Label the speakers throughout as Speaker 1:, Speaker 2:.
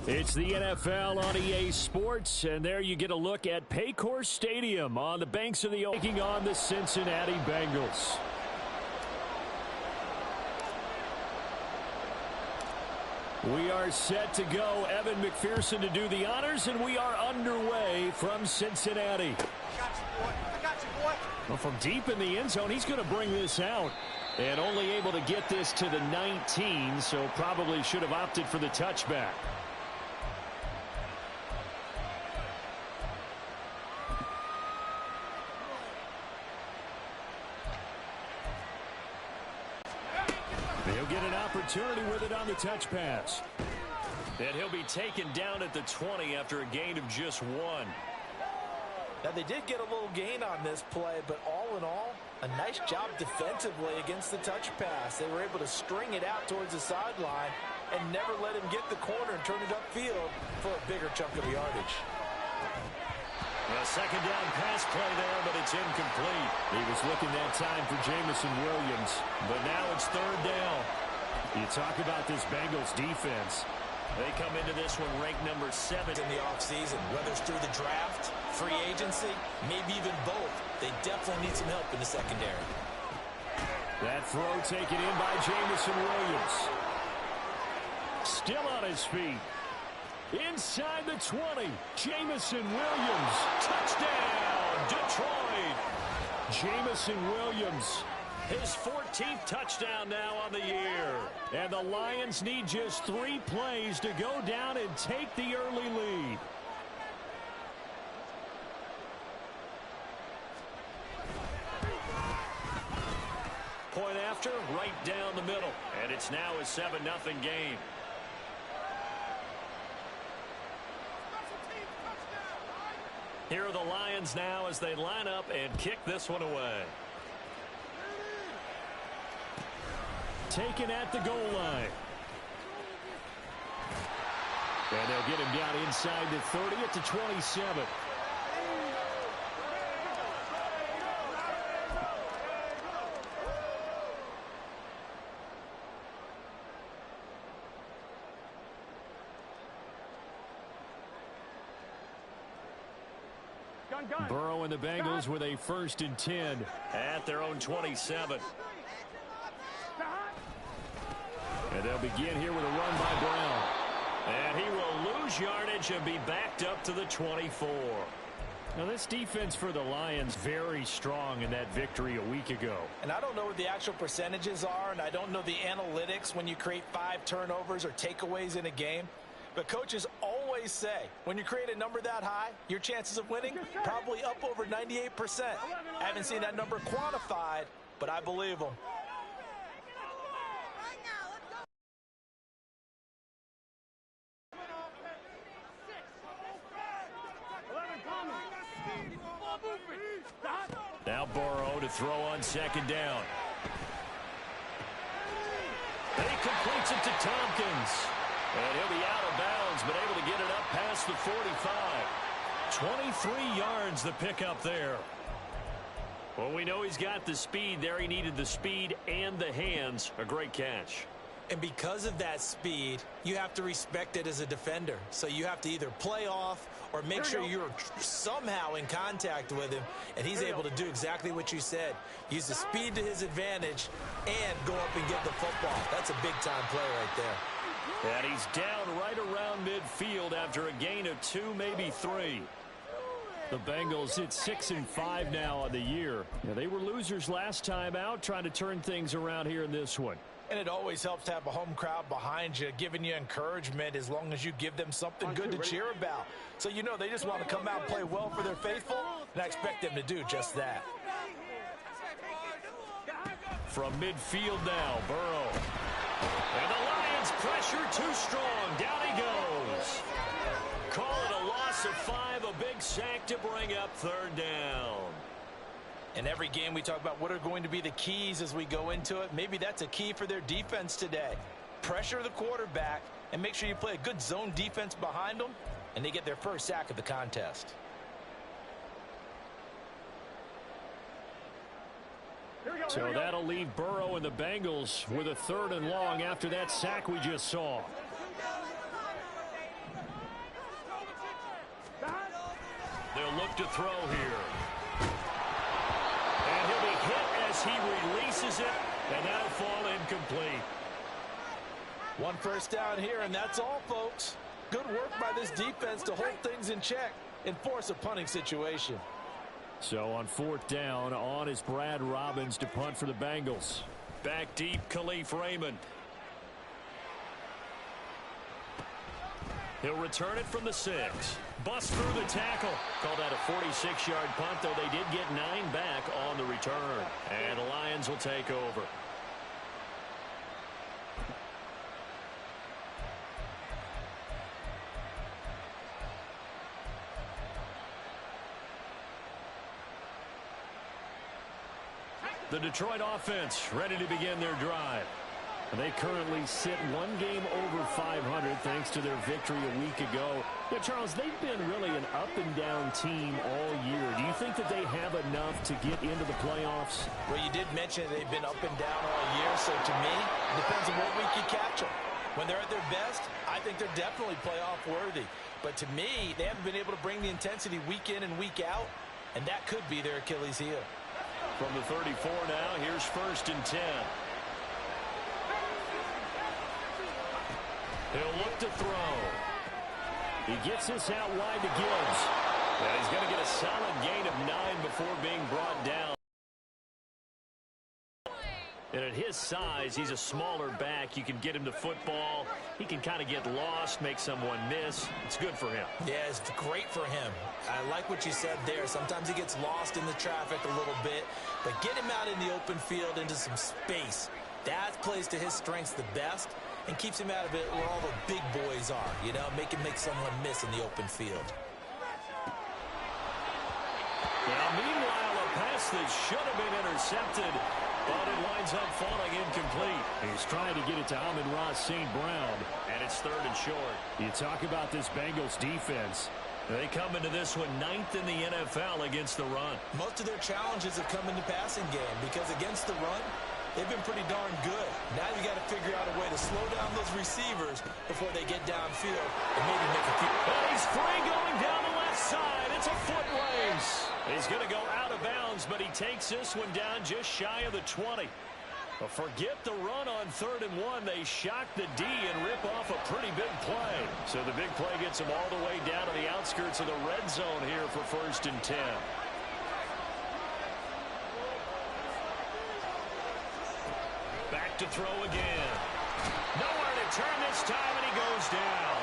Speaker 1: It's the NFL on EA Sports, and there you get a look at Paycor Stadium on the banks of the taking on the Cincinnati Bengals. We are set to go. Evan McPherson to do the honors, and we are underway from Cincinnati.
Speaker 2: I got you, boy.
Speaker 1: Well, from deep in the end zone, he's going to bring this out. And only able to get this to the 19, so probably should have opted for the touchback. He'll get an opportunity with it on the touch pass. And he'll be taken down at the 20 after a gain of just 1.
Speaker 2: Now, they did get a little gain on this play, but all in all, a nice job defensively against the touch pass. They were able to string it out towards the sideline and never let him get the corner and turn it upfield for a bigger chunk of yardage.
Speaker 1: A second down pass play there, but it's incomplete. He was looking that time for Jameson Williams, but now it's third down. You talk about this Bengals defense. They come into this one ranked number 7
Speaker 2: in the offseason, whether it's through the draft, free agency, maybe even both. They definitely need some help in the secondary.
Speaker 1: That throw taken in by Jameson Williams. Still on his feet. Inside the 20, Jameson Williams. Touchdown, Detroit. Jameson Williams. His 14th touchdown now on the year. And the Lions need just 3 plays to go down and take the early lead. Point after, right down the middle. And it's now a 7-0 game. Here are the Lions now as they line up and kick this one away. Taken at the goal line. And they'll get him down inside the 30 at the 27. Burrow and the Bengals with a 1st and 10 at their own 27. And they'll begin here with a run by Brown. And he will lose yardage and be backed up to the 24. Now, this defense for the Lions very strong in that victory a week ago.
Speaker 2: And I don't know what the actual percentages are, and I don't know the analytics when you create 5 turnovers or takeaways in a game. But coaches always say, when you create a number that high, your chances of winning probably up over 98%. I haven't seen that number quantified, but I believe them.
Speaker 1: Now Burrow to throw on 2nd down. And he completes it to Tompkins. And he'll be out of bounds, but able to get it up past the 45. 23 yards the pickup there. Well, we know he's got the speed there. He needed the speed and the hands. A great catch.
Speaker 2: And because of that speed, you have to respect it as a defender. So you have to either play off or make sure you're somehow in contact with him. And he's able to do exactly what you said. Use the speed to his advantage and go up and get the football. That's a big-time play right there.
Speaker 1: And he's down right around midfield after a gain of 2, maybe 3. The Bengals hit 6-5 now on the year. Now, they were losers last time out, trying to turn things around here in this one.
Speaker 2: And it always helps to have a home crowd behind you, giving you encouragement as long as you give them something good to cheer about. So you know they just want to come out and play well for their faithful, and I expect them to do just that.
Speaker 1: From midfield now, Burrow. And the Lions pressure too strong. Down he goes. Call it a loss of 5, a big sack to bring up 3rd down.
Speaker 2: In every game we talk about what are going to be the keys as we go into it. Maybe that's a key for their defense today. Pressure the quarterback and make sure you play a good zone defense behind them, and they get their first sack of the contest.
Speaker 1: So that'll leave Burrow and the Bengals with a 3rd and long after that sack we just saw. look to throw here. And he'll be hit as he releases it, and that'll fall incomplete.
Speaker 2: One first down here, and that's all, folks. Good work by this defense to hold things in check and force a punting situation.
Speaker 1: So on fourth down, on is Brad Robbins to punt for the Bengals. Back deep, Khalif Raymond. He'll return it from the 6. Bust through the tackle. Called that a 46-yard punt, though they did get 9 back on the return. And the Lions will take over. The Detroit offense ready to begin their drive. They currently sit one game over 500 thanks to their victory a week ago. Yeah, Charles, they've been really an up-and-down team all year. Do you think that they have enough to get into the playoffs?
Speaker 2: Well, you did mention they've been up and down all year, so to me, it depends on what week you catch them. When they're at their best, I think they're definitely playoff worthy. But to me, they haven't been able to bring the intensity week in and week out, and that could be their Achilles heel.
Speaker 1: From the 34 now, here's 1st and 10. He'll look to throw. He gets this out wide to Gibbs. And he's going to get a solid gain of 9 before being brought down. And at his size, he's a smaller back. You can get him the football. He can kind of get lost, make someone miss. It's good for him.
Speaker 2: Yeah, it's great for him. I like what you said there. Sometimes he gets lost in the traffic a little bit. But get him out in the open field into some space. That plays to his strengths the best and keeps him out of it where all the big boys are. You know, make someone miss in the open field.
Speaker 1: Now, meanwhile, a pass that should have been intercepted, but it winds up falling incomplete. He's trying to get it to Amon-Ra St. Brown, and it's 3rd and short. You talk about this Bengals defense. They come into this one 9th in the NFL against the run.
Speaker 2: Most of their challenges have come in the passing game because against the run, they've been pretty darn good. Now you got to figure out a way to slow down those receivers before they get downfield and maybe make a few.
Speaker 1: And he's free going down the left side. It's a foot race. He's going to go out of bounds, but he takes this one down just shy of the 20. But forget the run on 3rd and 1. They shock the D and rip off a pretty big play. So the big play gets him all the way down to the outskirts of the red zone here for 1st and 10. Back to throw again. Nowhere to turn this time, and he goes down.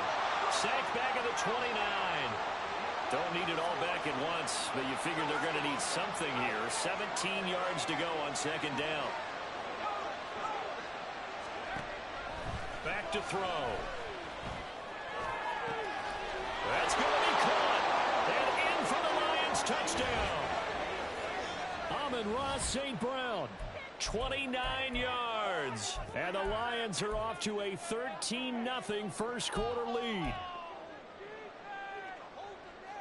Speaker 1: Sacked back at the 29. Don't need it all back at once, but you figure they're going to need something here. 17 yards to go on 2nd down. Back to throw. That's going to be caught. And in for the Lions touchdown. Amon-Ra St. Brown. 29 yards. And the Lions are off to a 13-0 first quarter lead.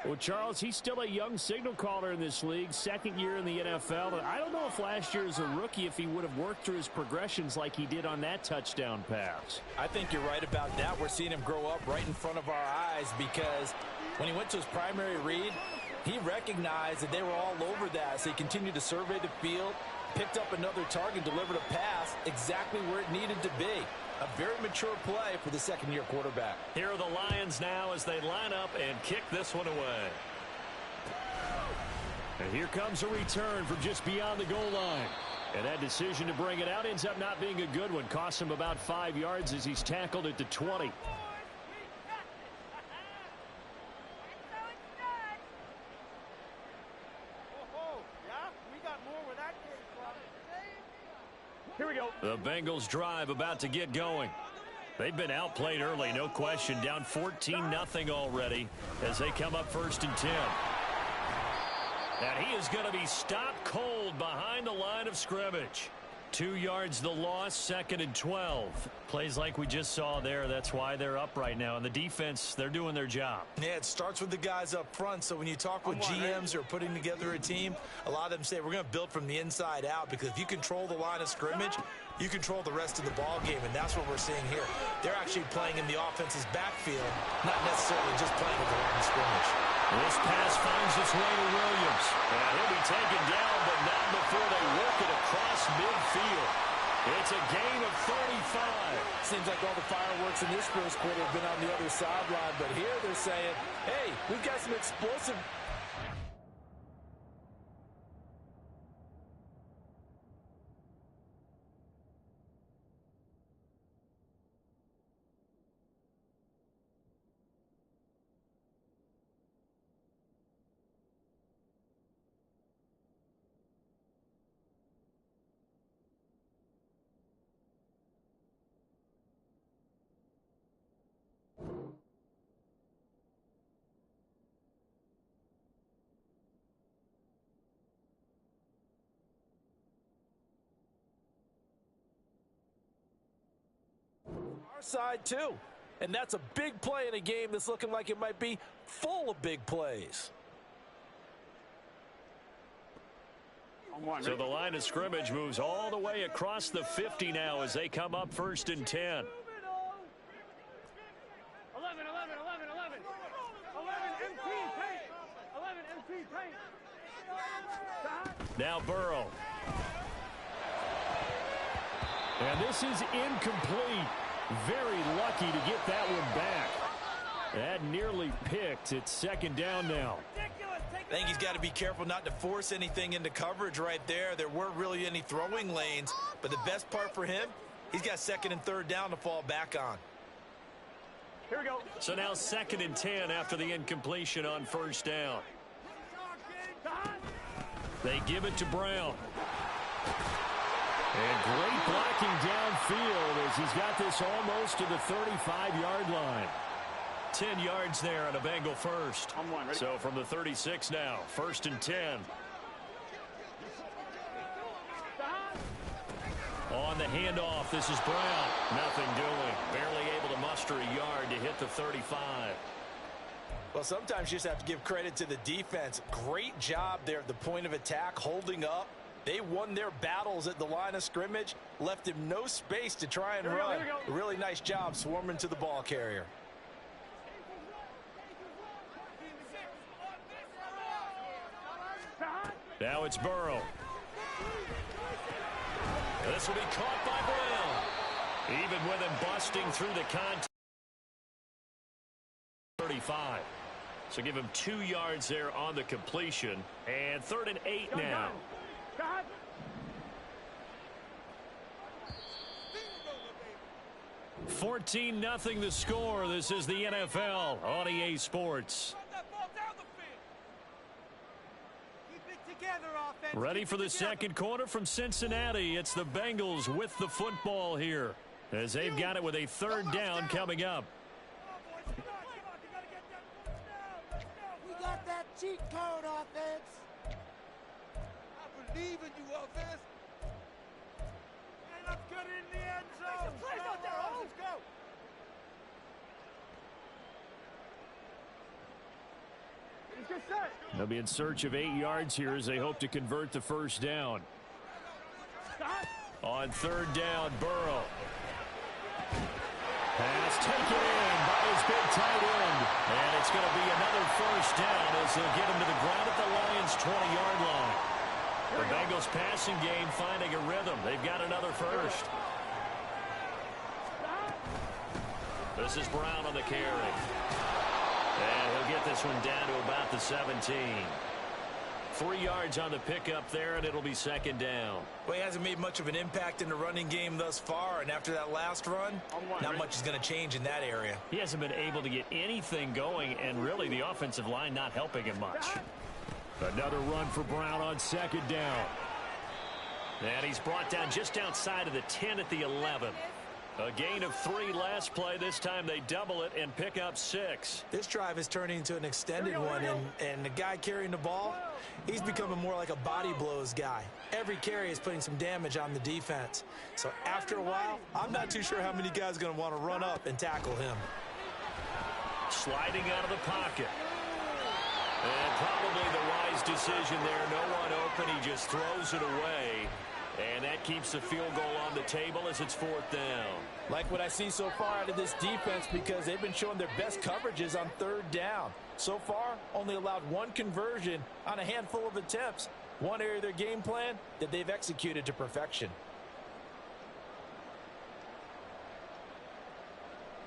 Speaker 1: Well, Charles, he's still a young signal caller in this league, 2nd year in the NFL. I don't know if last year as a rookie, if he would have worked through his progressions like he did on that touchdown pass.
Speaker 2: I think you're right about that. We're seeing him grow up right in front of our eyes because when he went to his primary read, he recognized that they were all over that. So he continued to survey the field, picked up another target, delivered a pass exactly where it needed to be. A very mature play for the 2nd-year quarterback.
Speaker 1: Here are the Lions now as they line up and kick this one away. And here comes a return from just beyond the goal line. And that decision to bring it out ends up not being a good one. Costs him about 5 yards as he's tackled at the 20. Here we go. The Bengals drive about to get going. They've been outplayed early, no question. Down 14-0 already as they come up 1st and 10. And he is going to be stopped cold behind the line of scrimmage. 2 yards the loss, 2nd and 12. Plays like we just saw there. That's why they're up right now. And the defense, they're doing their job.
Speaker 2: Yeah, it starts with the guys up front. So when you talk with GMs who are putting together a team, a lot of them say we're going to build from the inside out because if you control the line of scrimmage, you control the rest of the ball game, and that's what we're seeing here. They're actually playing in the offense's backfield, not necessarily just playing at the line of scrimmage.
Speaker 1: This pass finds its way to Williams. And he'll be taken down, but not before they work it across midfield. It's a gain of 35.
Speaker 2: Seems like all the fireworks in this first quarter have been on the other sideline, but here they're saying, hey, we've got some explosive. Side too, and that's a big play in a game that's looking like it might be full of big plays.
Speaker 1: So the line of scrimmage moves all the way across the 50 now as they come up 1st and 10.
Speaker 3: 11, 11, 11, 11. 11 MP paint. 11 MP paint.
Speaker 1: Now Burrow. And this is incomplete. Very lucky to get that one back. That nearly picked. It's 2nd down now.
Speaker 2: I think he's got to be careful not to force anything into coverage right there. There weren't really any throwing lanes, but the best part for him, he's got 2nd and 3rd down to fall back on.
Speaker 3: Here we go.
Speaker 1: So now 2nd and 10 after the incompletion on 1st down. They give it to Brown. And great blocking downfield as he's got this almost to the 35-yard line. 10 yards there on a Bengal first. So from the 36 now, 1st and 10. On the handoff, this is Brown. Nothing doing. Barely able to muster a yard to hit the 35.
Speaker 2: Well, sometimes you just have to give credit to the defense. Great job there at the point of attack, holding up. They won their battles at the line of scrimmage, left him no space to try and run. Really nice job swarming to the ball carrier.
Speaker 1: Now it's Burrow. This will be caught by Brown. Even with him busting through the contact. 35. So give him 2 yards there on the completion. And 3rd and 8 now. 14-0 the score. This is the NFL on EA Sports. Ready for the second quarter from Cincinnati. It's the Bengals with the football here as they've got it with a 3rd down coming up.
Speaker 4: We got that cheat code offense. I believe in you, offense. And let's get in the end zone. Let's go.
Speaker 1: They'll be in search of 8 yards here as they hope to convert the 1st down. On 3rd down, Burrow. Pass taken in by his big tight end. And it's going to be another 1st down as they'll get him to the ground at the Lions' 20-yard line. The Bengals passing game finding a rhythm. They've got another 1st. This is Brown on the carry. And he'll get this one down to about the 17. 3 yards on the pickup there, and it'll be 2nd down.
Speaker 2: Well, he hasn't made much of an impact in the running game thus far, and after that last run, not much is going to change in that area.
Speaker 1: He hasn't been able to get anything going, and really the offensive line not helping him much. Another run for Brown on 2nd down. And he's brought down just outside of the 10 at the 11. A gain of 3 last play. This time they double it and pick up 6.
Speaker 2: This drive is turning into an extended one, and the guy carrying the ball, he's becoming more like a body blows guy. Every carry is putting some damage on the defense. So after a while, I'm not too sure how many guys are going to want to run up and tackle him.
Speaker 1: Sliding out of the pocket. And probably the wise decision there. No one open. He just throws it away. And that keeps the field goal on the table as it's 4th down.
Speaker 2: Like what I see so far out of this defense, because they've been showing their best coverages on 3rd down. So far, only allowed 1 conversion on a handful of attempts. One area of their game plan that they've executed to perfection.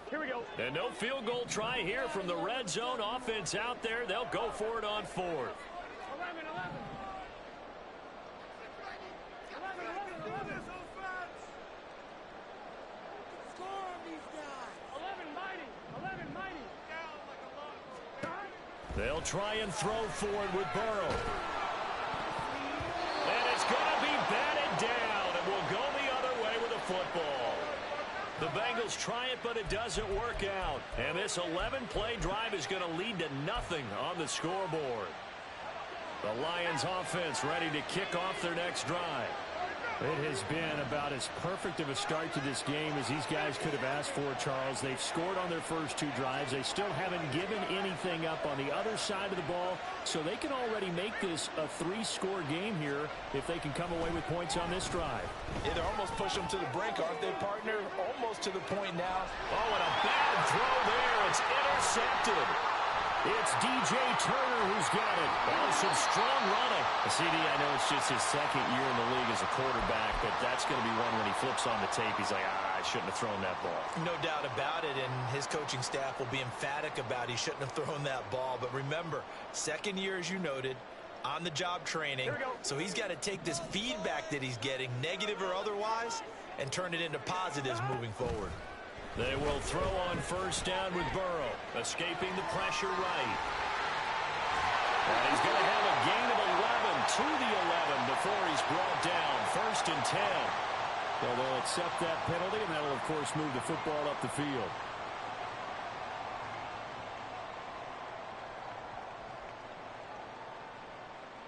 Speaker 3: Here we go.
Speaker 1: And no field goal try here from the red zone offense out there. They'll go for it on 4th.
Speaker 3: 11, 11. 11.
Speaker 4: Score on these guys.
Speaker 3: 11 mighty. 11 mighty.
Speaker 1: They'll try and throw for it with Burrow. And it's going to be batted down, and will go the other way with the football. The Bengals try it, but it doesn't work out. And this 11-play drive is going to lead to nothing on the scoreboard. The Lions offense ready to kick off their next drive.
Speaker 5: It has been about as perfect of a start to this game as these guys could have asked for, Charles. They've scored on their first 2 drives. They still haven't given anything up on the other side of the ball, so they can already make this a 3-score game here if they can come away with points on this drive.
Speaker 2: Yeah, they're almost pushing them to the brink, aren't they, partner? Almost to the point now.
Speaker 1: Oh, and a bad throw there. It's intercepted. It's DJ Turner who's got it. Oh, some strong running.
Speaker 5: CD, I know it's just his 2nd year in the league as a quarterback, but that's going to be one when he flips on the tape. He's like, I shouldn't have thrown that ball.
Speaker 2: No doubt about it, and his coaching staff will be emphatic about he shouldn't have thrown that ball. But remember, 2nd year, as you noted, on-the-job training. So he's got to take this feedback that he's getting, negative or otherwise, and turn it into positives moving forward.
Speaker 1: They will throw on 1st down with Burrow, escaping the pressure right. And he's going to have a gain of 11 to the 11 before he's brought down. 1st and 10.
Speaker 5: So they'll accept that penalty, and that'll, of course, move the football up the field.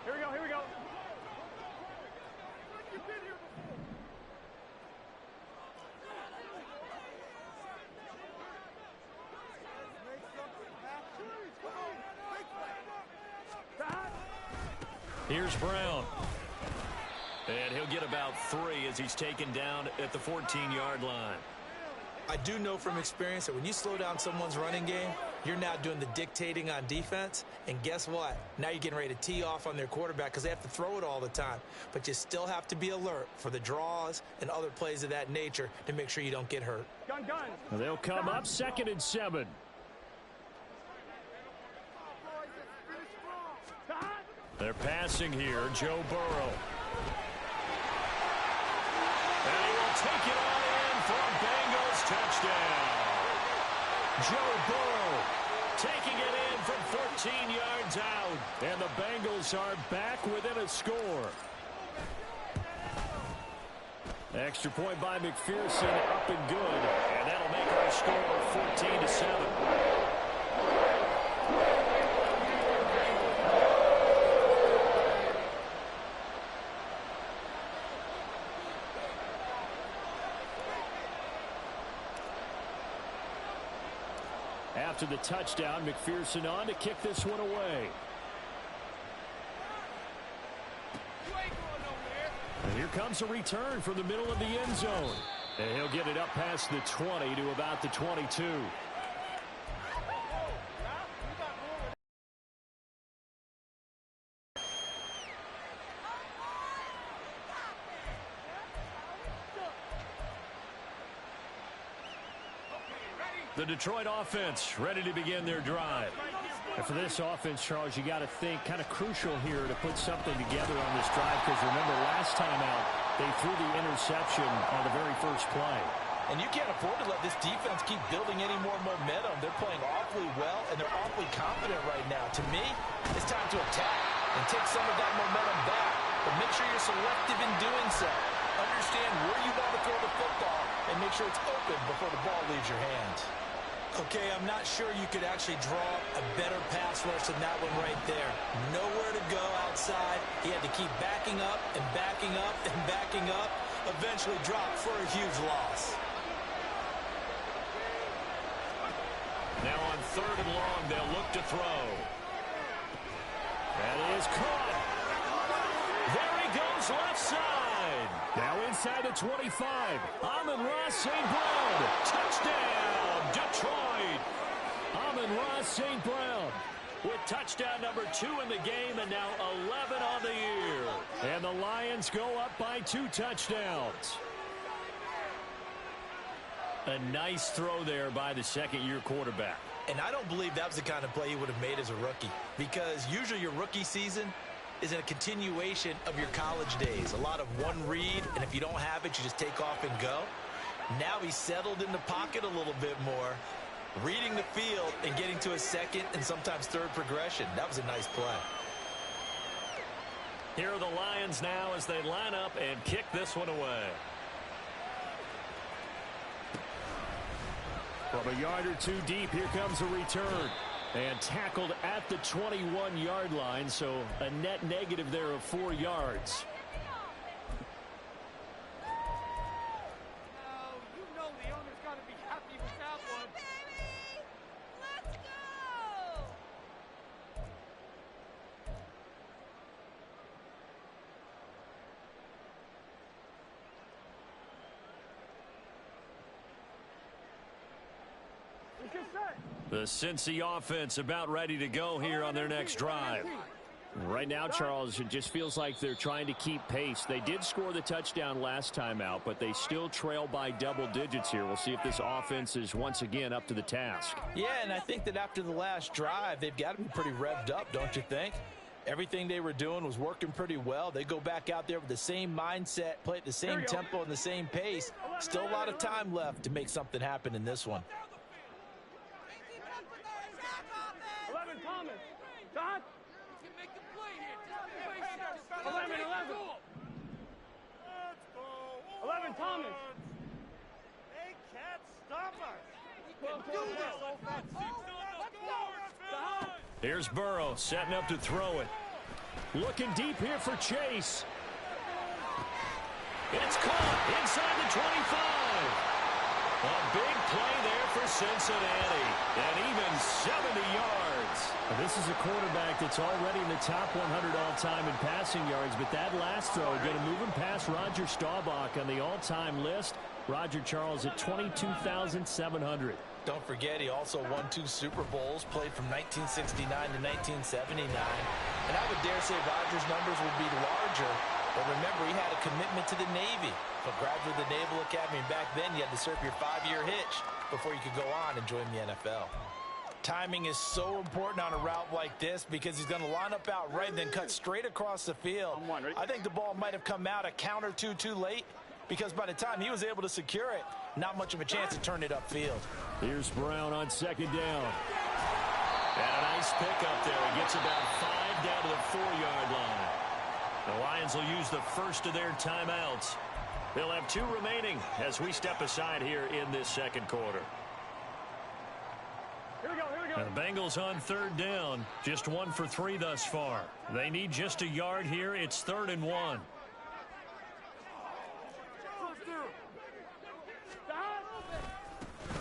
Speaker 3: Here we go. Here we go.
Speaker 1: Here's Brown. And he'll get about 3 as he's taken down at the 14-yard line.
Speaker 2: I do know from experience that when you slow down someone's running game, you're now doing the dictating on defense. And guess what? Now you're getting ready to tee off on their quarterback because they have to throw it all the time. But you still have to be alert for the draws and other plays of that nature to make sure you don't get hurt.
Speaker 3: Gun.
Speaker 5: They'll come up 2nd and 7.
Speaker 1: They're passing here, Joe Burrow. And he will take it on in for a Bengals touchdown. Joe Burrow taking it in from 14 yards out.
Speaker 5: And the Bengals are back within a score. Extra point by McPherson, up and good.
Speaker 1: And that'll make our score 14-7.
Speaker 5: After the touchdown, McPherson on to kick this one away. And here comes a return from the middle of the end zone. And he'll get it up past the 20 to about the 22.
Speaker 1: The Detroit offense ready to begin their drive.
Speaker 5: And for this offense, Charles, you got to think kind of crucial here to put something together on this drive, because remember last time out they threw the interception on the very first play.
Speaker 2: And you can't afford to let this defense keep building any more momentum. They're playing awfully well, and they're awfully confident right now. To me, it's time to attack and take some of that momentum back. But make sure you're selective in doing so. Understand where you want to throw the football and make sure it's open before the ball leaves your hands. Okay, I'm not sure you could actually draw a better pass rush than that one right there. Nowhere to go outside. He had to keep backing up and backing up and backing up. Eventually dropped for a huge loss.
Speaker 1: Now on 3rd and long, they'll look to throw.
Speaker 5: That is caught.
Speaker 1: There he goes left side.
Speaker 5: inside the 25. Amon-Ra St. Brown. Touchdown, Detroit. Amon-Ra St. Brown with touchdown number 2 in the game, and now 11 on the year. And the Lions go up by 2 touchdowns. A nice throw there by the second-year quarterback.
Speaker 2: And I don't believe that was the kind of play he would have made as a rookie, because usually your rookie season is a continuation of your college days. A lot of one read, and if you don't have it, you just take off and go. Now he's settled in the pocket a little bit more, reading the field and getting to a second and sometimes third progression. That was a nice play.
Speaker 5: Here are the Lions now as they line up and kick this one away. From a yard or 2 deep, here comes a return. And tackled at the 21-yard line, so a net negative there of 4 yards.
Speaker 3: You know the owner's got to be happy with that one.
Speaker 6: Baby, let's go!
Speaker 3: You can set.
Speaker 5: The Cincy offense about ready to go here on their next drive. Right now, Charles, it just feels like they're trying to keep pace. They did score the touchdown last time out, but they still trail by double digits here. We'll see if this offense is once again up to the task.
Speaker 2: Yeah, and I think that after the last drive, they've got to be pretty revved up, don't you think? Everything they were doing was working pretty well. They go back out there with the same mindset, play at the same tempo and the same pace. Still a lot of time left to make something happen in this one.
Speaker 3: 11, Thomas. Dot. 11, Thomas.
Speaker 4: They can't stop us.
Speaker 3: We can do this.
Speaker 5: Here's Burrow setting up to throw it. Looking deep here for Chase. It's caught inside the 25. A big play there for Cincinnati. And even 70 yards. Now, this is a quarterback that's already in the top 100 all-time in passing yards, but that last throw going to move him past Roger Staubach on the all-time list. Roger Charles at 22,700.
Speaker 2: Don't forget, he also won 2 Super Bowls, played from 1969 to 1979. And I would dare say Rodgers' numbers would be larger, but remember, he had a commitment to the Navy. So graduated the Naval Academy, and back then you had to serve your 5-year hitch before you could go on and join the NFL. Timing is so important on a route like this because he's going to line up out right and then cut straight across the field. I think the ball might have come out a count or two too late, because by the time he was able to secure it, not much of a chance to turn it upfield.
Speaker 5: Here's Brown on second down. And a nice pickup there. He gets about 5 down to the 4-yard line. The Lions will use the first of their timeouts. They'll have 2 remaining as we step aside here in this second quarter.
Speaker 3: Here we go, here we go.
Speaker 5: And the Bengals on 3rd down. Just 1 for 3 thus far. They need just a yard here. It's 3rd and 1.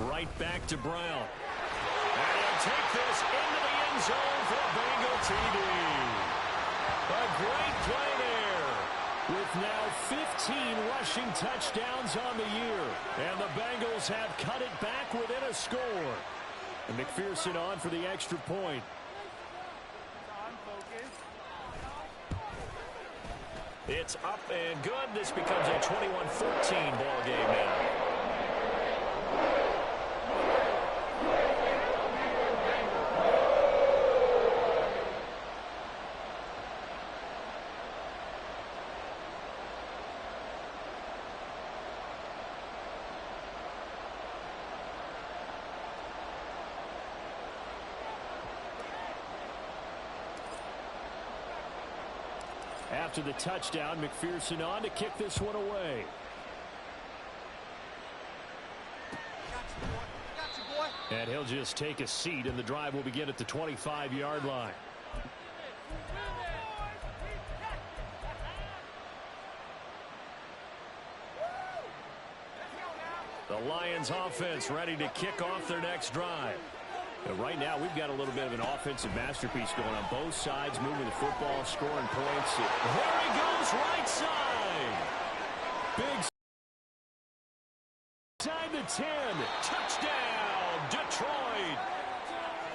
Speaker 5: Right back to Brown. And he'll take this into the end zone for a Bengal TD. A great play there. With now 15 rushing touchdowns on the year. And the Bengals have cut it back within a score. And McPherson on for the extra point. It's up and good. This becomes a 21-14 ball game now. After the touchdown, McPherson on to kick this one away. And he'll just take a seat, and the drive will begin at the 25-yard line. The Lions offense ready to kick off their next drive. But right now, we've got a little bit of an offensive masterpiece going on both sides, moving the football, scoring points. There he goes, right side.
Speaker 1: Big inside the 10. Touchdown, Detroit.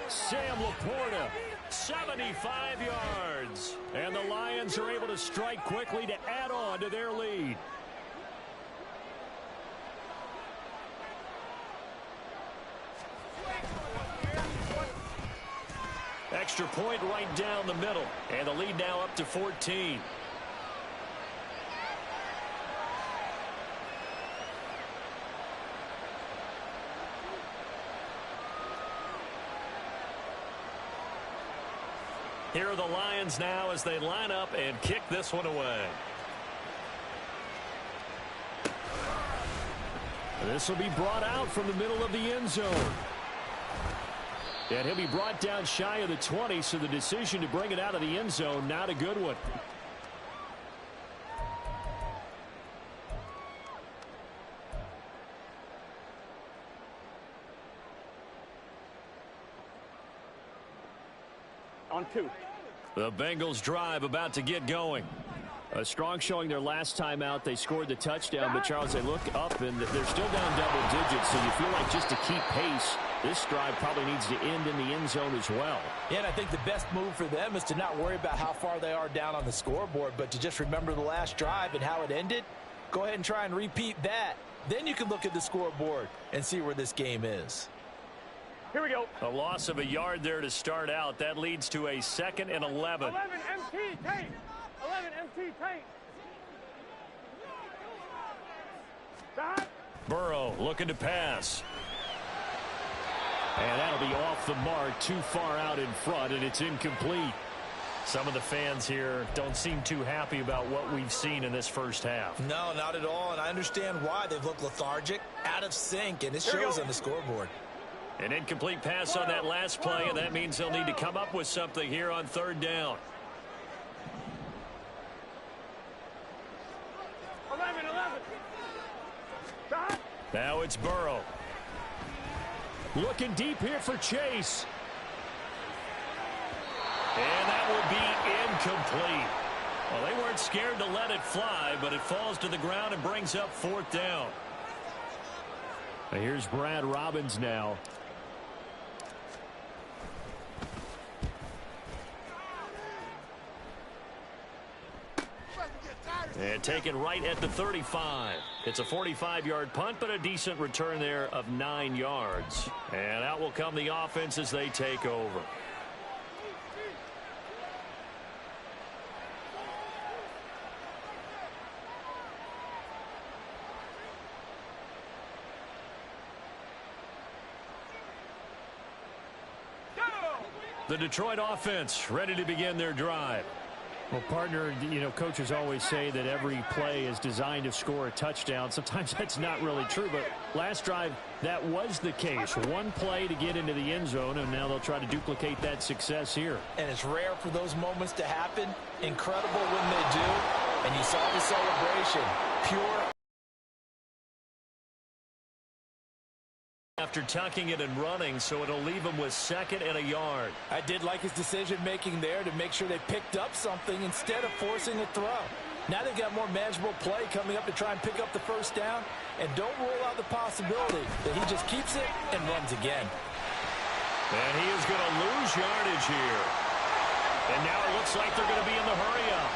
Speaker 1: Sam Laporta, 75 yards. And the Lions are able to strike quickly to add on to their lead. Extra point right down the middle. And the lead now up to 14. Here are the Lions now as they line up and kick this one away. This will be brought out from the middle of the end zone. And he'll be brought down shy of the 20, so the decision to bring it out of the end zone, not a good one.
Speaker 3: On 2.
Speaker 1: The Bengals drive about to get going. A strong showing their last time out. They scored the touchdown, but Charles, they look up and they're still down double digits, so you feel like just to keep pace, this drive probably needs to end in the end zone as well.
Speaker 2: Yeah, and I think the best move for them is to not worry about how far they are down on the scoreboard, but to just remember the last drive and how it ended. Go ahead and try and repeat that. Then you can look at the scoreboard and see where this game is.
Speaker 3: Here we go.
Speaker 1: A loss of a yard there to start out. That leads to a 2nd and 11.
Speaker 3: 11 MT tape. 11 MT tape. Stop.
Speaker 1: Burrow looking to pass. And that'll be off the mark, too far out in front, and it's incomplete. Some of the fans here don't seem too happy about what we've seen in this first half.
Speaker 2: No, not at all, and I understand why. They've looked lethargic, out of sync, and it shows on the scoreboard.
Speaker 1: An incomplete pass on that last play, and that means they'll need to come up with something here on 3rd down.
Speaker 3: 11. Stop.
Speaker 1: Now it's Burrow. Looking deep here for Chase. And that will be incomplete. Well, they weren't scared to let it fly, but it falls to the ground and brings up 4th down. Here's Brad Robbins now. And taken right at the 35. It's a 45-yard punt, but a decent return there of 9 yards. And out will come the offense as they take over. The Detroit offense ready to begin their drive.
Speaker 5: Well, partner, coaches always say that every play is designed to score a touchdown. Sometimes that's not really true, but last drive, that was the case. One play to get into the end zone, and now they'll try to duplicate that success here.
Speaker 2: And it's rare for those moments to happen. Incredible when they do. And you saw the celebration. Pure.
Speaker 1: After tucking it and running, so it'll leave him with 2nd and a yard.
Speaker 2: I did like his decision-making there to make sure they picked up something instead of forcing a throw. Now they've got more manageable play coming up to try and pick up the 1st down. And don't rule out the possibility that he just keeps it and runs again.
Speaker 1: And he is going to lose yardage here. And now it looks like they're going to be in the hurry-up.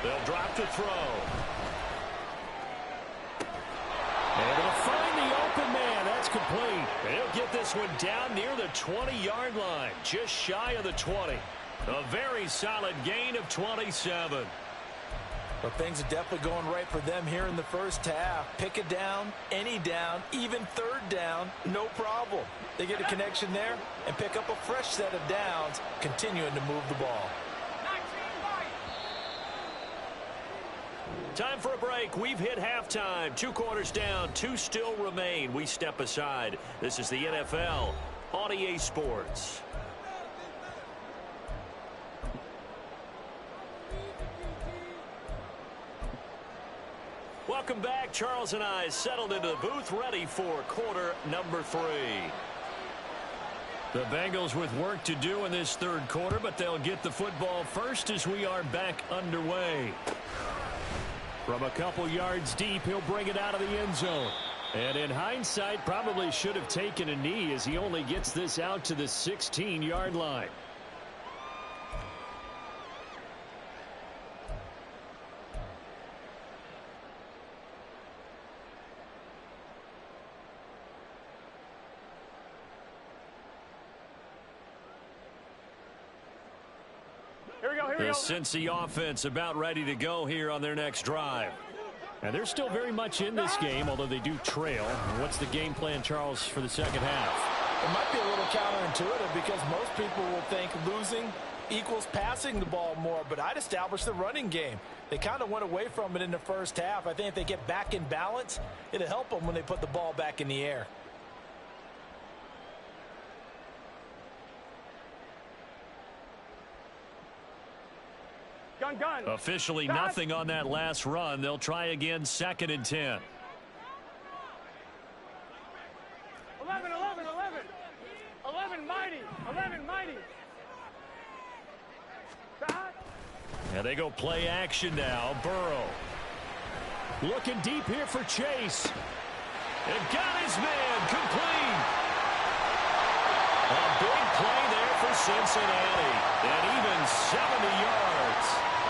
Speaker 1: They'll drop to throw. And they'll find the open man. That's complete. They'll get this one down near the 20-yard line, just shy of the 20. A very solid gain of 27.
Speaker 2: Well, things are definitely going right for them here in the first half. Pick it down, any down, even 3rd down, no problem. They get a connection there and pick up a fresh set of downs, continuing to move the ball.
Speaker 1: Time for a break. We've hit halftime. 2 quarters down. 2 still remain. We step aside. This is the NFL on EA Sports. Welcome back. Charles and I settled into the booth, ready for quarter number 3. The Bengals with work to do in this third quarter, but they'll get the football first as we are back underway. From a couple yards deep, he'll bring it out of the end zone. And in hindsight, probably should have taken a knee as he only gets this out to the 16-yard line. The Cincy offense about ready to go here on their next drive. And they're still very much in this game, although they do trail. What's the game plan, Charles, for the second half?
Speaker 2: It might be a little counterintuitive because most people will think losing equals passing the ball more, but I'd establish the running game. They kind of went away from it in the first half. I think if they get back in balance, it'll help them when they put the ball back in the air.
Speaker 3: Gun.
Speaker 1: Officially nothing on that last run. They'll try again, 2nd and 10.
Speaker 3: 11 mighty.
Speaker 1: And they go play action now. Burrow. Looking deep here for Chase. And got his man complete. A big play there for Cincinnati. And even 70 yards.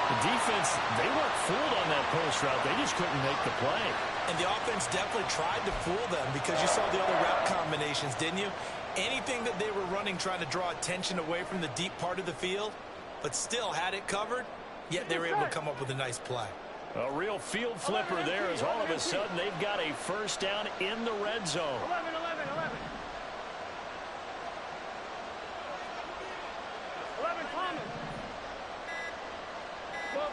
Speaker 1: The defense, they weren't fooled on that post route. They just couldn't make the play.
Speaker 2: And the offense definitely tried to fool them because you saw the other route combinations, didn't you? Anything that they were running trying to draw attention away from the deep part of the field, but still had it covered, yet they were able to come up with a nice play.
Speaker 1: A real field flipper there as all of a sudden they've got a first down in the red zone.
Speaker 3: 11. 11 Thomas. 12.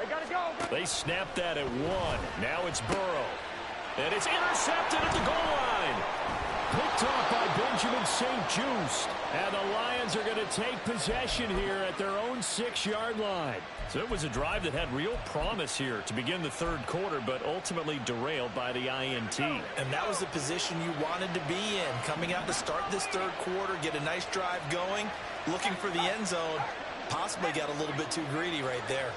Speaker 3: They got to go.
Speaker 1: They snapped that at 1. Now it's Burrow. And it's intercepted at the goal line. Picked off by Benjamin St-Juste. And the Lions are going to take possession here at their own 6-yard line. So it was a drive that had real promise here to begin the third quarter, but ultimately derailed by the INT.
Speaker 2: And that was the position you wanted to be in. Coming out to start this third quarter, get a nice drive going, looking for the end zone. Possibly got a little bit too greedy right there.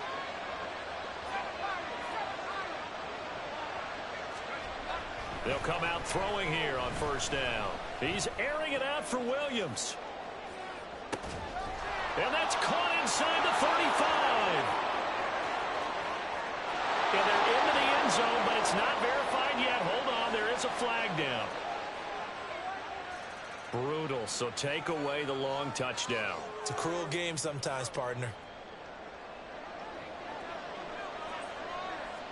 Speaker 1: They'll come out throwing here on first down. He's airing it out for Williams. And that's caught inside the 35. And they're into the end zone, but it's not verified yet. Hold on, there is a flag down. Brutal, so take away the long touchdown.
Speaker 2: It's a cruel game sometimes, partner.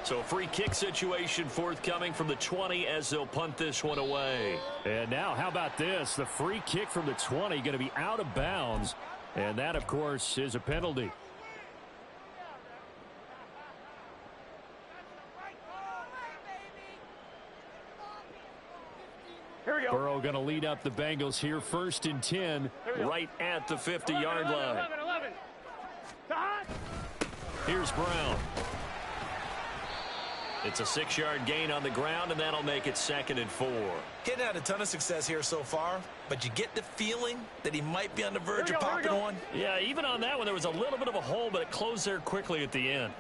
Speaker 1: So free kick situation forthcoming from the 20 as they'll punt this one away. And now how about this? The free kick from the 20 going to be out of bounds. And that, of course, is a penalty.
Speaker 3: Here we go.
Speaker 1: Burrow going to lead up the Bengals here, 1st and 10, right at the 50-yard line.
Speaker 3: 11.
Speaker 1: Here's Brown. It's a 6-yard gain on the ground, and that'll make it 2nd and 4.
Speaker 2: He hadn't had a ton of success here so far, but you get the feeling that he might be on the verge of popping one.
Speaker 1: Yeah, even on that one, there was a little bit of a hole, but it closed there quickly at the end.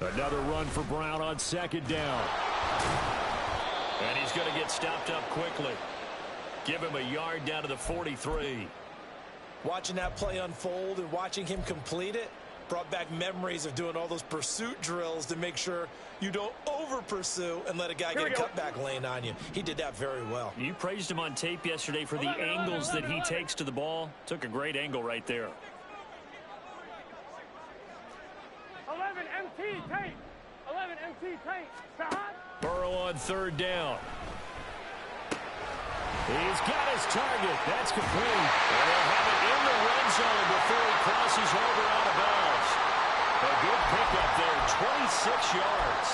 Speaker 1: Another run for Brown on 2nd down. And he's going to get stopped up quickly. Give him a yard down to the 43.
Speaker 2: Watching that play unfold and watching him complete it brought back memories of doing all those pursuit drills to make sure you don't over-pursue and let a guy get a cutback lane on you. He did that very well.
Speaker 1: You praised him on tape yesterday for the angles that he takes to the ball. Took a great angle right there.
Speaker 3: 11 MT tape. 11 MT tape.
Speaker 1: Burrow on 3rd down. He's got his target. That's complete. And they'll have it in the red zone before he crosses over out of bounds. A good pickup there, 26 yards.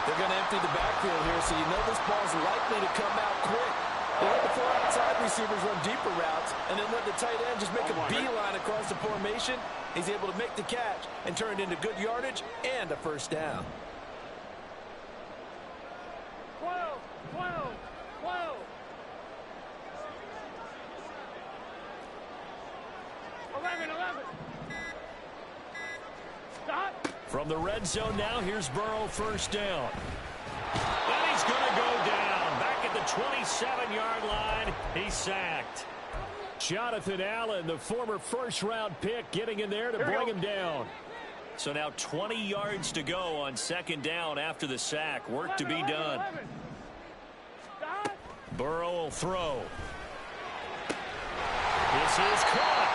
Speaker 2: They're going to empty the backfield here, so you know this ball's likely to come out quick. They let the 4 outside receivers run deeper routes, and then let the tight end just make a beeline across the formation. He's able to make the catch and turn it into good yardage and a first down.
Speaker 3: 12, 12, 12. 11, 11. Stop.
Speaker 5: From the red zone now, here's Burrow, first down. And he's going to go down. Back at the 27-yard line, he's sacked. Jonathan Allen, the former first-round pick, getting in there to bring him down. So now 20 yards to go on second down after the sack. Work to be done. Burrow will throw. This is caught.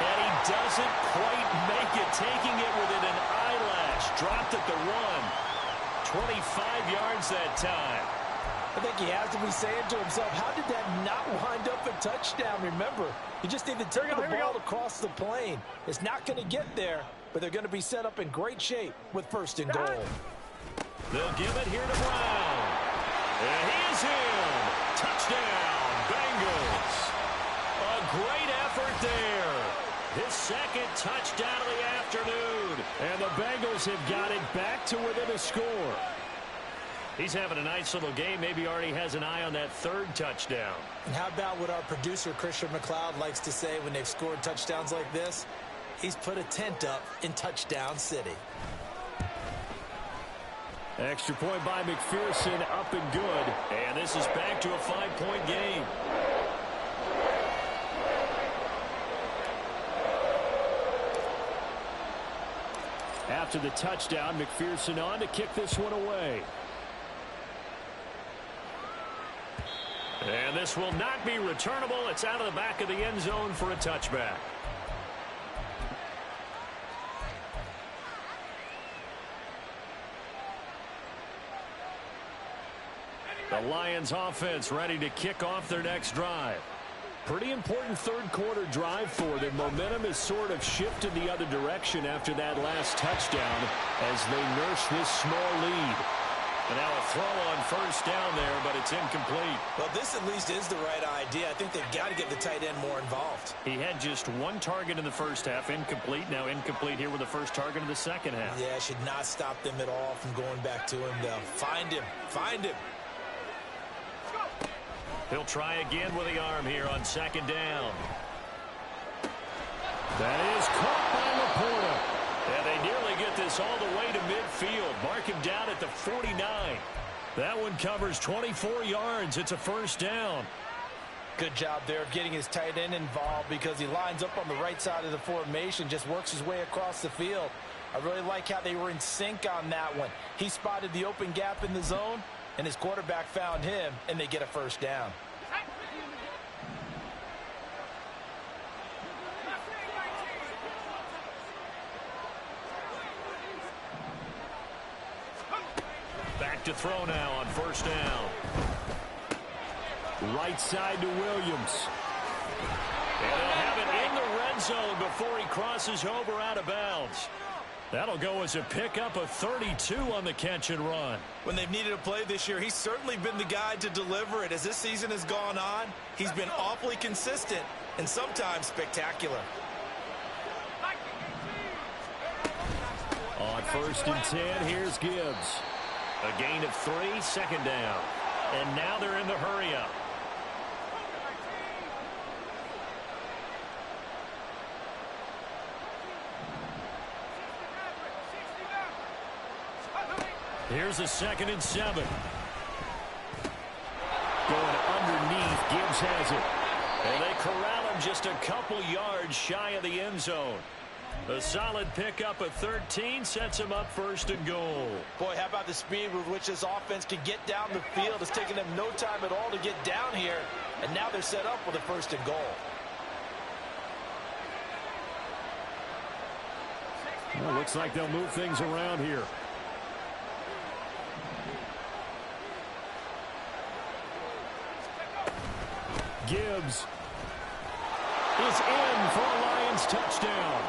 Speaker 5: And he doesn't quite make it, taking it within an eyelash. Dropped at the 1. 25 yards that time.
Speaker 2: I think he has to be saying to himself, how did that not wind up a touchdown? Remember, you just need to take the ball across the plane. It's not going to get there, but they're going to be set up in great shape with first and goal.
Speaker 5: They'll give it here to Brown. And he is in. Touchdown, Bengals. A great effort there. His second touchdown of the afternoon. And the Bengals have got it back to within a score. He's having a nice little game. Maybe already has an eye on that third touchdown.
Speaker 2: And how about what our producer, Christian McLeod, likes to say when they've scored touchdowns like this? He's put a tent up in Touchdown City.
Speaker 5: Extra point by McPherson, up and good. And this is back to a 5-point game. After the touchdown, McPherson on to kick this one away. And this will not be returnable. It's out of the back of the end zone for a touchback. The Lions offense ready to kick off their next drive. Pretty important third quarter drive for them. Momentum has sort of shifted the other direction after that last touchdown as they nurse this small lead. And now a throw on first down there, but it's incomplete.
Speaker 2: Well, this at least is the right idea. I think they've got to get the tight end more involved.
Speaker 5: He had just one target in the first half, incomplete. Now incomplete here with the first target in the second half.
Speaker 2: Yeah, should not stop them at all from going back to him, though. Find him. Find him.
Speaker 5: He'll try again with the arm here on second down. That is caught by Laporta. And they nearly get this all the way to midfield. Mark him down at the 49. That one covers 24 yards. It's a first down.
Speaker 2: Good job there of getting his tight end involved because he lines up on the right side of the formation, just works his way across the field. I really like how they were in sync on that one. He spotted the open gap in the zone, and his quarterback found him, and they get a first down.
Speaker 5: Back to throw now on first down. Right side to Williams. And they'll have it in the red zone before he crosses over out of bounds. That'll go as a pickup of 32 on the catch and run.
Speaker 2: When they've needed a play this year, he's certainly been the guy to deliver it. As this season has gone on, he's been awfully consistent and sometimes spectacular.
Speaker 5: On first and 10, here's Gibbs. A gain of 3, second down. And now they're in the hurry-up. Here's a 2nd and 7. Going underneath, Gibbs has it. And they corral him just a couple yards shy of the end zone. A solid pickup of 13 sets him up first and goal.
Speaker 2: Boy, how about the speed with which this offense can get down the field? It's taken them no time at all to get down here, and now they're set up with a first and goal.
Speaker 5: Well, looks like they'll move things around here. Gibbs is in for a Lions touchdown.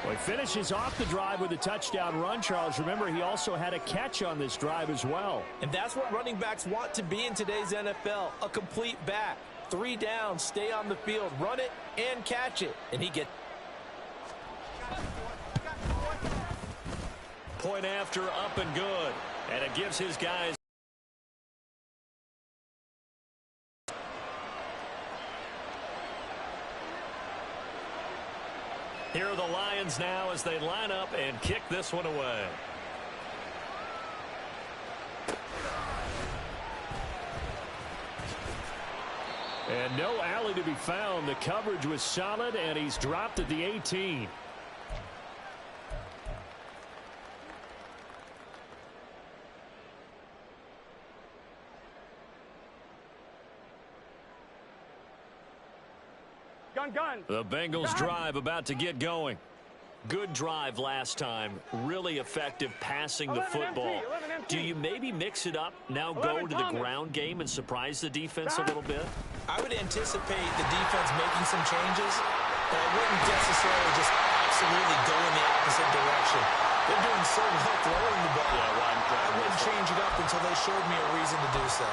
Speaker 5: Well, he finishes off the drive with a touchdown run, Charles. Remember, he also had a catch on this drive as well.
Speaker 2: And that's what running backs want to be in today's NFL, a complete back. 3 down, stay on the field, run it and catch it, and he gets.
Speaker 5: Point after, up and good. And it gives his guys. Here are the Lions now as they line up and kick this one away. And no alley to be found. The coverage was solid, and he's dropped at the 18.
Speaker 3: Gun.
Speaker 5: The Bengals drive about to get going. Good drive last time. Really effective passing the football. Do you maybe mix it up, now go to the ground game and surprise the defense a little bit?
Speaker 2: I would anticipate the defense making some changes, but I wouldn't necessarily just absolutely go in the opposite direction. They're doing so well throwing the ball. I wouldn't change it up until they showed me a reason to do so.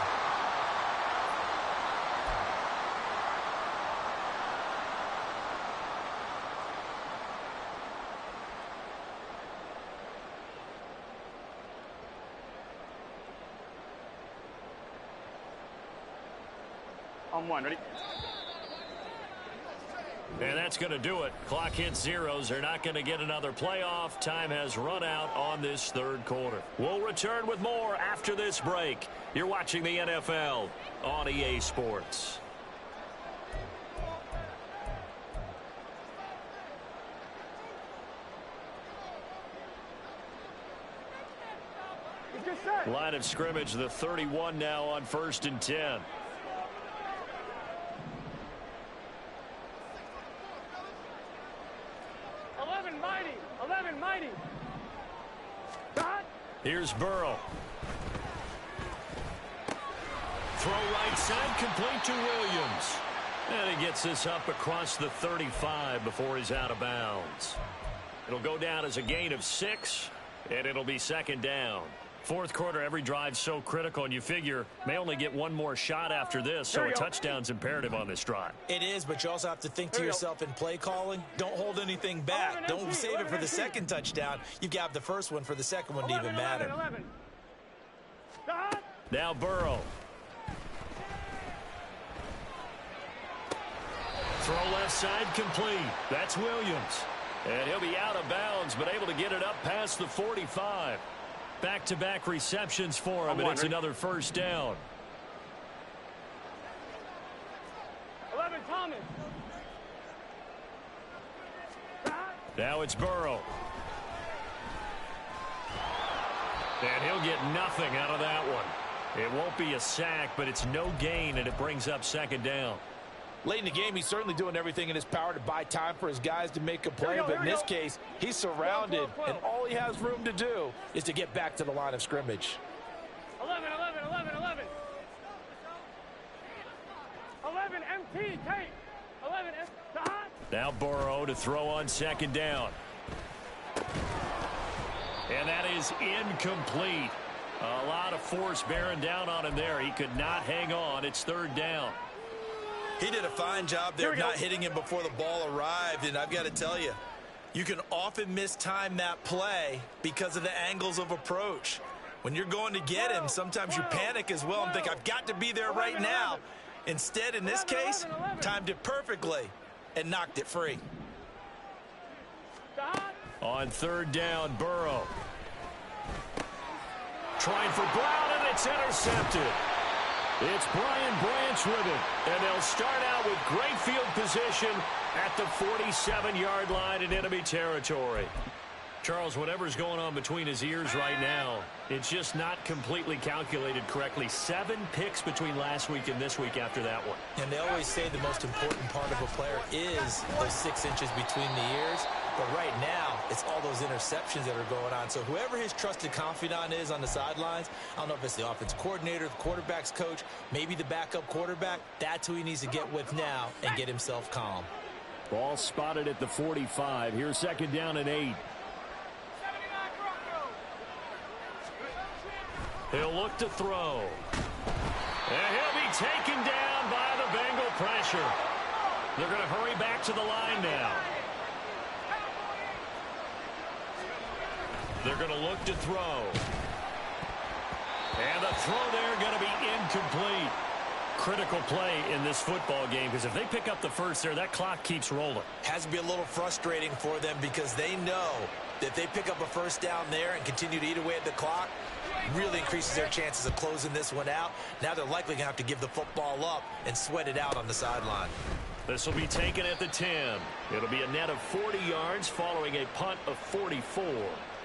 Speaker 3: On one, ready?
Speaker 5: And that's going to do it. Clock hits zeros. They're not going to get another playoff. Time has run out on this third quarter. We'll return with more after this break. You're watching the NFL on EA Sports. Line of scrimmage, the 31 now on 1st and 10. Here's Burrow. Throw right side, complete to Williams. And he gets this up across the 35 before he's out of bounds. It'll go down as a gain of 6, and it'll be 2nd down. Fourth quarter, every drive's so critical, and you figure may only get one more shot after this, so a touchdown's imperative on this drive.
Speaker 2: It is, but you also have to think to yourself in play calling, don't hold anything back. Don't save it for the second touchdown. You've got the first one for the second one to even matter.
Speaker 5: Now Burrow. Throw left side, complete. That's Williams. And he'll be out of bounds, but able to get it up past the 45. Back-to-back receptions for him, and it's another first down.
Speaker 3: 11, Thomas.
Speaker 5: Now it's Burrow. And he'll get nothing out of that one. It won't be a sack, but it's no gain, and it brings up 2nd down.
Speaker 2: Late in the game, he's certainly doing everything in his power to buy time for his guys to make a play. But in this case, he's surrounded, and all he has room to do is to get back to the line of scrimmage.
Speaker 3: 11, MT, tape. 11,
Speaker 5: now Burrow to throw on 2nd down. And that is incomplete. A lot of force bearing down on him there. He could not hang on. It's 3rd down.
Speaker 2: He did a fine job there of not hitting him before the ball arrived, and I've got to tell you, you can often mistime that play because of the angles of approach. When you're going to get him, sometimes you panic as well and think, I've got to be there right now. Instead, in this case, timed it perfectly and knocked it free.
Speaker 5: On 3rd down, Burrow. Trying for Brown, and it's intercepted. It's Brian Branch with it, and they'll start out with great field position at the 47-yard line in enemy territory. Charles, whatever's going on between his ears right now, it's just not completely calculated correctly. 7 picks between last week and this week after that one.
Speaker 2: And they always say the most important part of a player is those 6 inches between the ears. But right now, it's all those interceptions that are going on. So whoever his trusted confidant is on the sidelines, I don't know if it's the offensive coordinator, the quarterback's coach, maybe the backup quarterback, that's who he needs to get with now and get himself calm.
Speaker 5: Ball spotted at the 45. Here's 2nd down and 8. He'll look to throw. And he'll be taken down by the Bengal pressure. They're going to hurry back to the line now. They're going to look to throw. And the throw there going to be incomplete. Critical play in this football game, because if they pick up the first there, that clock keeps rolling.
Speaker 2: Has to be a little frustrating for them because they know that if they pick up a first down there and continue to eat away at the clock, really increases their chances of closing this one out. Now they're likely going to have to give the football up and sweat it out on the sideline.
Speaker 5: This will be taken at the 10. It'll be a net of 40 yards following a punt of 44.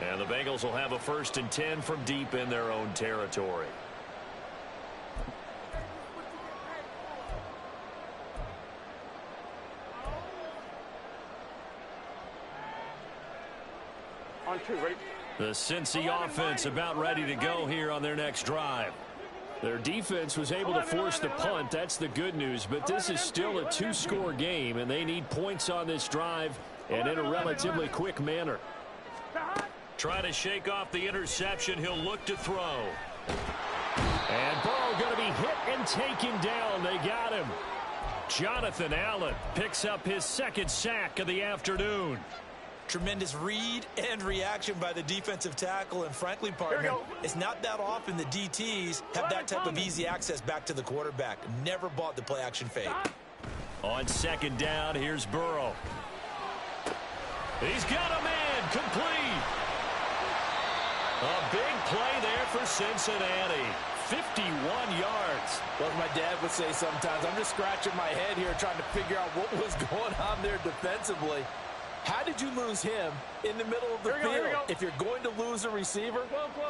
Speaker 5: And the Bengals will have a 1st and 10 from deep in their own territory.
Speaker 3: On 2, ready?
Speaker 5: The Cincy offense about ready to go here on their next drive. Their defense was able to force the punt. That's the good news. But this is still a 2-score game, and they need points on this drive and in a relatively quick manner. Trying to shake off the interception. He'll look to throw. And Burrow going to be hit and taken down. They got him. Jonathan Allen picks up his 2nd sack of the afternoon.
Speaker 2: Tremendous read and reaction by the defensive tackle. And frankly, partner, it's not that often the DTs have that type of easy access back to the quarterback. Never bought the play action fake.
Speaker 5: On 2nd down, here's Burrow. He's got a man complete. A big play there for Cincinnati. 51 yards.
Speaker 2: Well, as my dad would say sometimes, I'm just scratching my head here trying to figure out what was going on there defensively. How did you lose him in the middle of the field? If you're going to lose a receiver,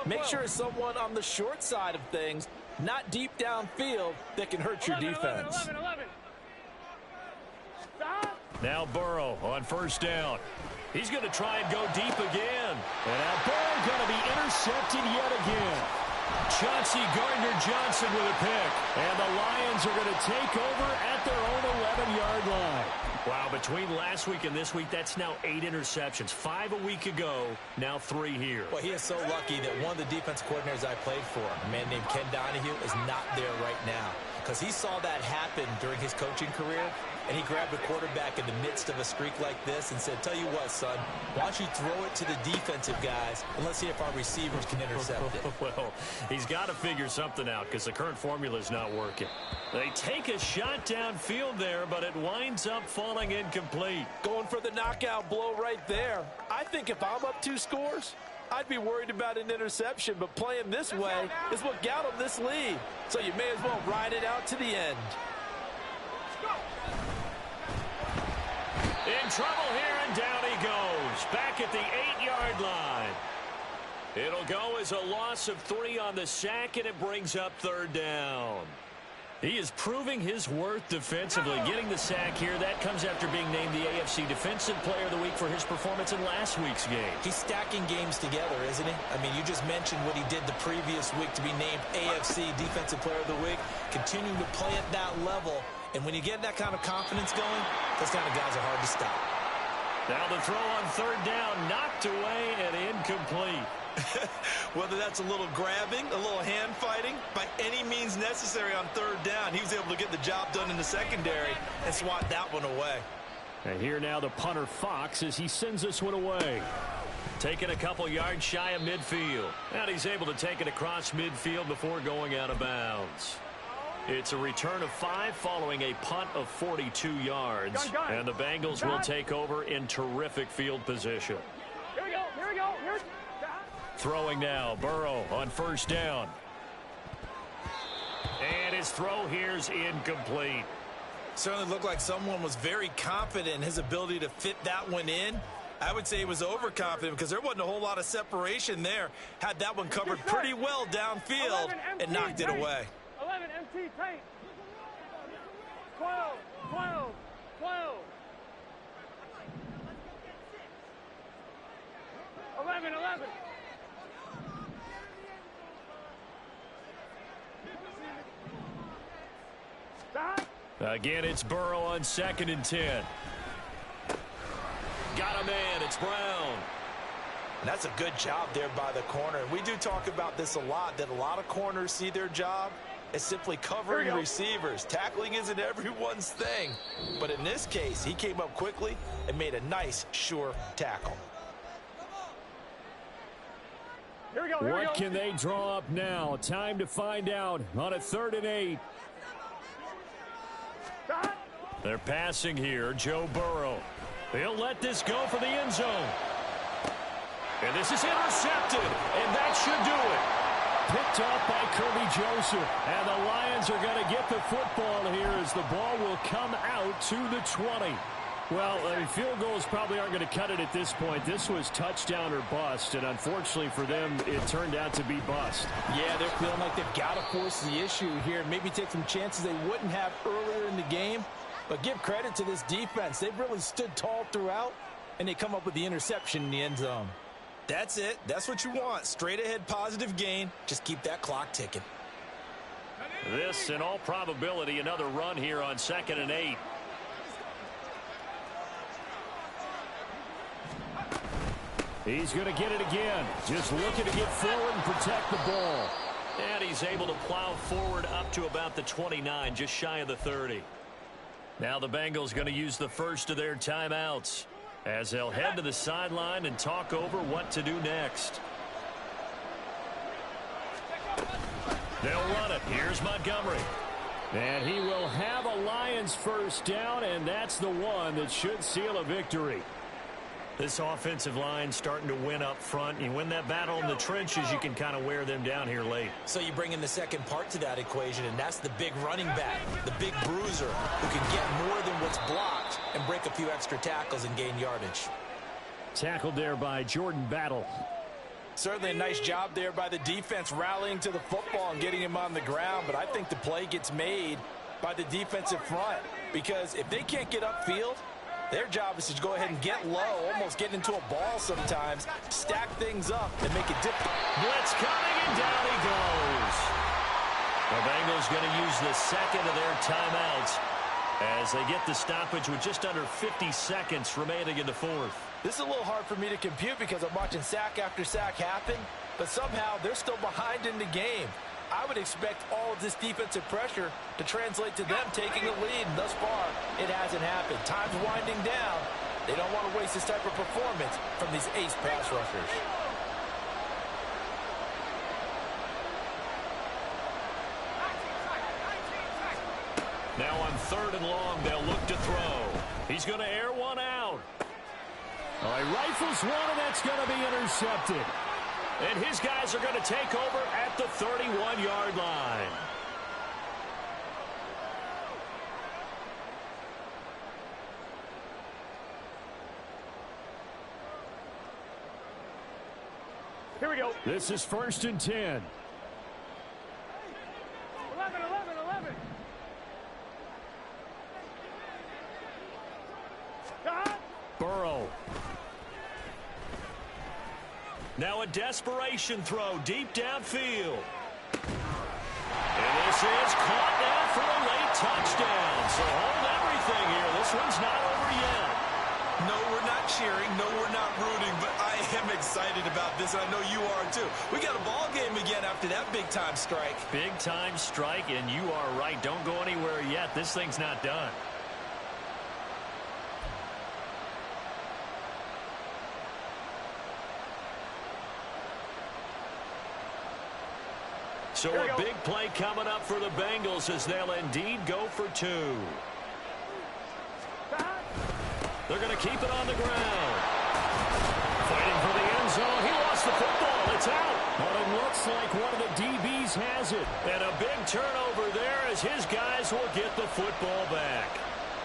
Speaker 2: make sure it's someone on the short side of things, not deep downfield, that can hurt your defense.
Speaker 3: 11.
Speaker 5: Now Burrow on 1st down. He's going to try and go deep again. And now Burrow going to be intercepted yet again. Chauncey Gardner-Johnson with a pick. And the Lions are going to take over at their own 11-yard line. Wow, between last week and this week, that's now 8 interceptions. 5 a week ago, now 3 here.
Speaker 2: Well, he is so lucky that one of the defense coordinators I played for, a man named Ken Donahue, is not there right now. Because he saw that happen during his coaching career, and he grabbed the quarterback in the midst of a streak like this and said, tell you what, son, why don't you throw it to the defensive guys, and let's see if our receivers can intercept it.
Speaker 5: Well, he's got to figure something out because the current formula is not working. They take a shot downfield there, but it winds up falling incomplete.
Speaker 2: Going for the knockout blow right there. I think if I'm up 2 scores, I'd be worried about an interception, but playing this way is what got him this lead. So you may as well ride it out to the end.
Speaker 5: In trouble here, and down he goes. Back at the 8-yard line. It'll go as a loss of 3 on the sack, and it brings up 3rd down. He is proving his worth defensively. Getting the sack here, that comes after being named the AFC Defensive Player of the Week for his performance in last week's game.
Speaker 2: He's stacking games together, isn't he? I mean, you just mentioned what he did the previous week to be named AFC Defensive Player of the Week. Continuing to play at that level. And when you get that kind of confidence going, those kind of guys are hard to stop.
Speaker 5: Now the throw on 3rd down, knocked away and incomplete.
Speaker 2: Whether that's a little grabbing, a little hand fighting, by any means necessary on 3rd down, he was able to get the job done in the secondary and swat that one away.
Speaker 5: And here now the punter Fox as he sends this one away. Taking a couple yards shy of midfield. And he's able to take it across midfield before going out of bounds. It's a return of 5 following a punt of 42 yards. And the Bengals will take over in terrific field position.
Speaker 3: Here we go.
Speaker 5: Throwing now, Burrow on 1st down. And his throw here's incomplete.
Speaker 2: Certainly looked like someone was very confident in his ability to fit that one in. I would say he was overconfident because there wasn't a whole lot of separation there. Had that one covered pretty well downfield and knocked it away.
Speaker 3: 11 MT paint. 12. 11.
Speaker 5: Again, it's Burrow on 2nd and 10. Got a man. It's Brown.
Speaker 2: And that's a good job there by the corner. We do talk about this a lot, that a lot of corners see their job is simply covering receivers. Tackling isn't everyone's thing. But in this case, he came up quickly and made a nice, sure tackle.
Speaker 5: What can they draw up now? Time to find out on a 3rd and 8. They're passing here. Joe Burrow. He'll let this go for the end zone. And this is intercepted, and that should do it. Picked off by Kirby Joseph, and the Lions are going to get the football here as the ball will come out to the 20. Well, field goals probably aren't going to cut it at this point. This was touchdown or bust, and unfortunately for them, it turned out to be bust.
Speaker 2: Yeah, they're feeling like they've got to force the issue here and maybe take some chances they wouldn't have earlier in the game. But give credit to this defense. They've really stood tall throughout, and they come up with the interception in the end zone. That's it. That's what you want. Straight ahead positive gain. Just keep that clock ticking.
Speaker 5: This, in all probability, another run here on 2nd and 8. He's going to get it again. Just looking to get forward and protect the ball. And he's able to plow forward up to about the 29, just shy of the 30. Now the Bengals going to use the first of their timeouts as they'll head to the sideline and talk over what to do next. They'll run it. Here's Montgomery. And he will have a Lions first down, and that's the one that should seal a victory. This offensive line starting to win up front. You win that battle in the trenches, you can kind of wear them down here late.
Speaker 2: So you bring in the second part to that equation, and that's the big running back, the big bruiser, who can get more than what's blocked and break a few extra tackles and gain yardage.
Speaker 5: Tackled there by Jordan Battle.
Speaker 2: Certainly a nice job there by the defense rallying to the football and getting him on the ground, but I think the play gets made by the defensive front because if they can't get upfield, their job is to go ahead and get low, almost get into a ball sometimes, stack things up, and make it difficult.
Speaker 5: Blitz coming, and down he goes. The Bengals going to use the second of their timeouts as they get the stoppage with just under 50 seconds remaining in the fourth.
Speaker 2: This is a little hard for me to compute because I'm watching sack after sack happen, but somehow they're still behind in the game. I would expect all of this defensive pressure to translate to them taking a lead, and thus far, it hasn't happened. Time's winding down. They don't want to waste this type of performance from these ace pass rushers.
Speaker 5: Now on 3rd and long, they'll look to throw. He's going to air one out. All right, rifles one, and that's going to be intercepted. And his guys are going to take over at the 31-yard line.
Speaker 3: Here we go.
Speaker 5: This is 1st and 10.
Speaker 3: 11, 11.
Speaker 5: Burrow. Now a desperation throw deep downfield. And this is caught now for a late touchdown. So hold everything here. This one's not over yet.
Speaker 2: No, we're not cheering. No, we're not rooting. But I am excited about this, and I know you are too. We got a ball game again after that big-time strike.
Speaker 5: Big-time strike, and you are right. Don't go anywhere yet. This thing's not done. So a big play coming up for the Bengals as they'll indeed go for 2. They're going to keep it on the ground. Fighting for the end zone. He lost the football. It's out. But it looks like one of the DBs has it. And a big turnover there as his guys will get the football back.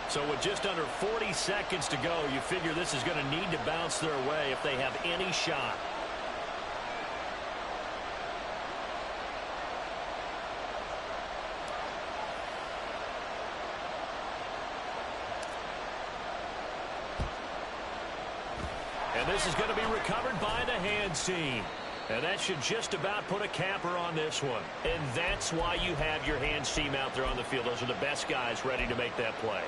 Speaker 5: So with just under 40 seconds to go, you figure this is going to need to bounce their way if they have any shot. And this is going to be recovered by the hands team. And that should just about put a capper on this one. And that's why you have your hands team out there on the field. Those are the best guys ready to make that play.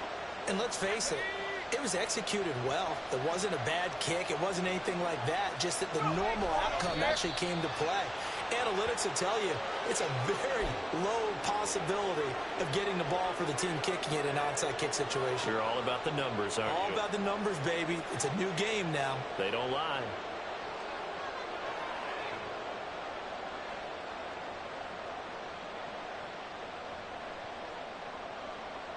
Speaker 2: And let's face it, it was executed well. It wasn't a bad kick. It wasn't anything like that. Just that the normal outcome actually came to play. Analytics will tell you it's a very low possibility of getting the ball for the team kicking it in an onside kick situation.
Speaker 5: You're all about the numbers, aren't you?
Speaker 2: All about the numbers, baby. It's a new game now.
Speaker 5: They don't lie.